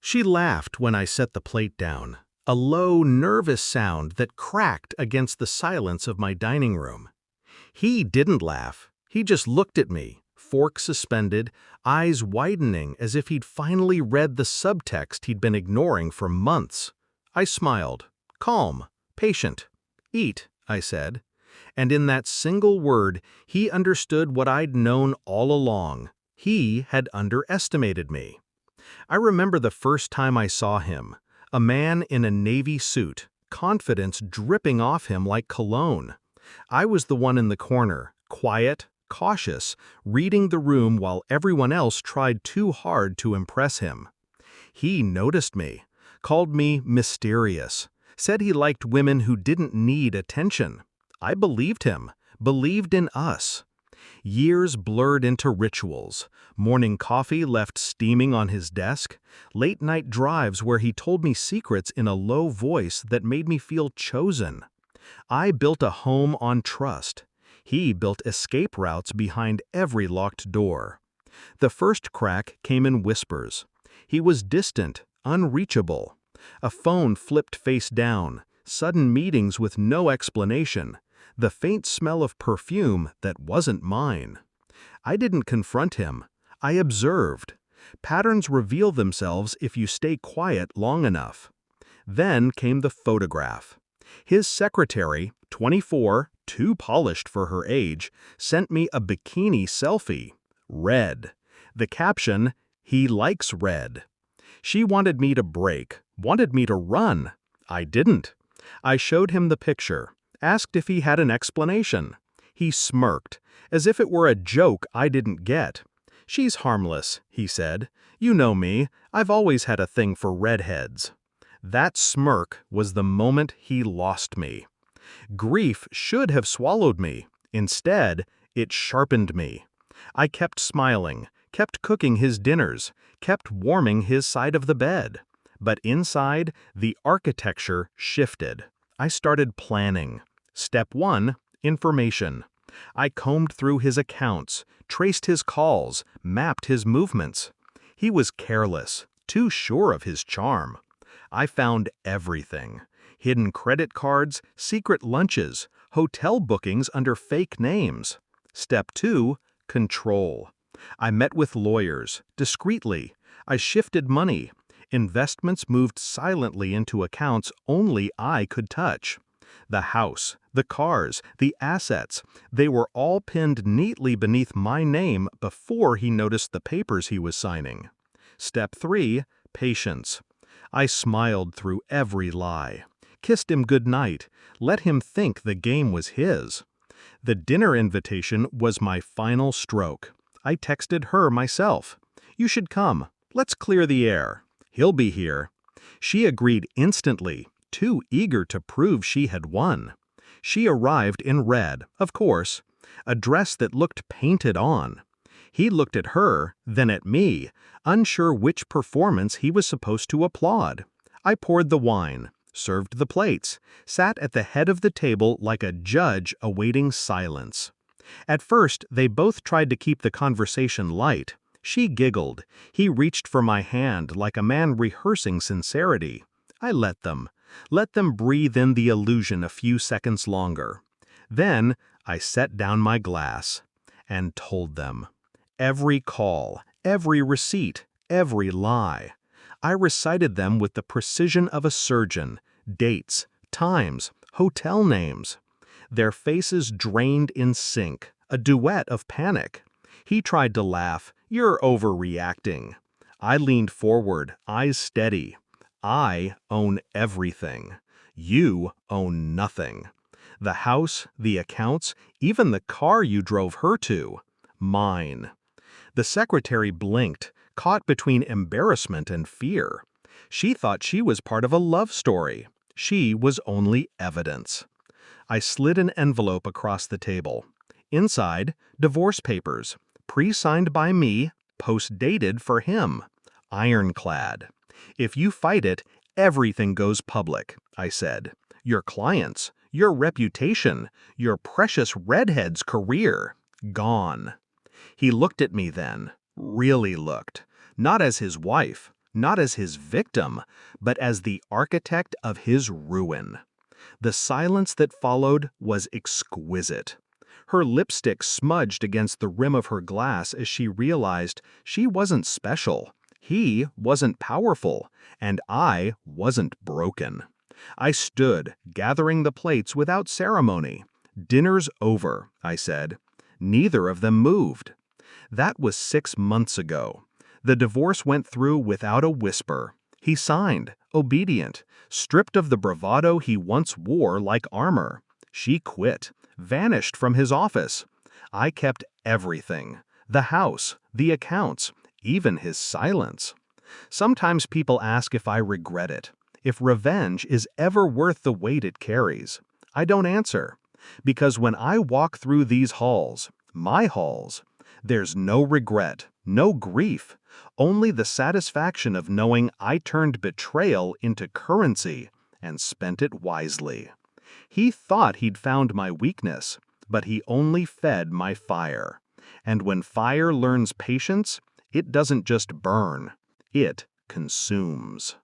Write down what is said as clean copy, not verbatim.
She laughed when I set the plate down, a low, nervous sound that cracked against the silence of my dining room. He didn't laugh. He just looked at me, fork suspended, eyes widening as if he'd finally read the subtext he'd been ignoring for months. I smiled, calm, patient. "Eat," I said. And in that single word, he understood what I'd known all along. He had underestimated me. I remember the first time I saw him, a man in a navy suit, confidence dripping off him like cologne. I was the one in the corner, quiet, cautious, reading the room while everyone else tried too hard to impress him. He noticed me, called me mysterious, said he liked women who didn't need attention. I believed him, believed in us. Years blurred into rituals, morning coffee left steaming on his desk, late-night drives where he told me secrets in a low voice that made me feel chosen. I built a home on trust. He built escape routes behind every locked door. The first crack came in whispers. He was distant, unreachable. A phone flipped face down, sudden meetings with no explanation, the faint smell of perfume that wasn't mine. I didn't confront him. I observed. Patterns reveal themselves if you stay quiet long enough. Then came the photograph. His secretary, 24, too polished for her age, sent me a bikini selfie. Red. The caption, "He likes red." She wanted me to break, wanted me to run. I didn't. I showed him the picture, asked if he had an explanation. He smirked, as if it were a joke I didn't get. "She's harmless," he said. "You know me, I've always had a thing for redheads." That smirk was the moment he lost me. Grief should have swallowed me. Instead, it sharpened me. I kept smiling, kept cooking his dinners, kept warming his side of the bed. But inside, the architecture shifted. I started planning. Step 1, information. I combed through his accounts, traced his calls, mapped his movements. He was careless, too sure of his charm. I found everything. Hidden credit cards, secret lunches, hotel bookings under fake names. Step 2, control. I met with lawyers, discreetly. I shifted money. Investments moved silently into accounts only I could touch. The house, the cars, the assets, they were all pinned neatly beneath my name before he noticed the papers he was signing. Step 3, patience. I smiled through every lie, kissed him goodnight, let him think the game was his. The dinner invitation was my final stroke. I texted her myself. "You should come. Let's clear the air. He'll be here." She agreed instantly, too eager to prove she had won. She arrived in red, of course, a dress that looked painted on. He looked at her, then at me, unsure which performance he was supposed to applaud. I poured the wine, served the plates, sat at the head of the table like a judge awaiting silence. At first, they both tried to keep the conversation light. She giggled. He reached for my hand like a man rehearsing sincerity. I let them breathe in the illusion a few seconds longer. Then I set down my glass and told them. Every call, every receipt, every lie. I recited them with the precision of a surgeon, dates, times, hotel names. Their faces drained in sync, a duet of panic. He tried to laugh. "You're overreacting." I leaned forward, eyes steady. "I own everything. You own nothing. The house, the accounts, even the car you drove her to. Mine." The secretary blinked, caught between embarrassment and fear. She thought she was part of a love story. She was only evidence. I slid an envelope across the table. Inside, divorce papers, pre-signed by me, post-dated for him. Ironclad. "If you fight it, everything goes public," I said. "Your clients, your reputation, your precious redhead's career, gone." He looked at me then, really looked, not as his wife, not as his victim, but as the architect of his ruin. The silence that followed was exquisite. Her lipstick smudged against the rim of her glass as she realized she wasn't special, he wasn't powerful, and I wasn't broken. I stood, gathering the plates without ceremony. "Dinner's over," I said. Neither of them moved. That was 6 months ago. The divorce went through without a whisper. He signed, obedient, stripped of the bravado he once wore like armor. She quit, vanished from his office. I kept everything: the house, the accounts, even his silence. Sometimes people ask if I regret it, if revenge is ever worth the weight it carries. I don't answer, because when I walk through these halls, my halls, there's no regret, no grief, only the satisfaction of knowing I turned betrayal into currency and spent it wisely. He thought he'd found my weakness, but he only fed my fire. And when fire learns patience, it doesn't just burn, it consumes.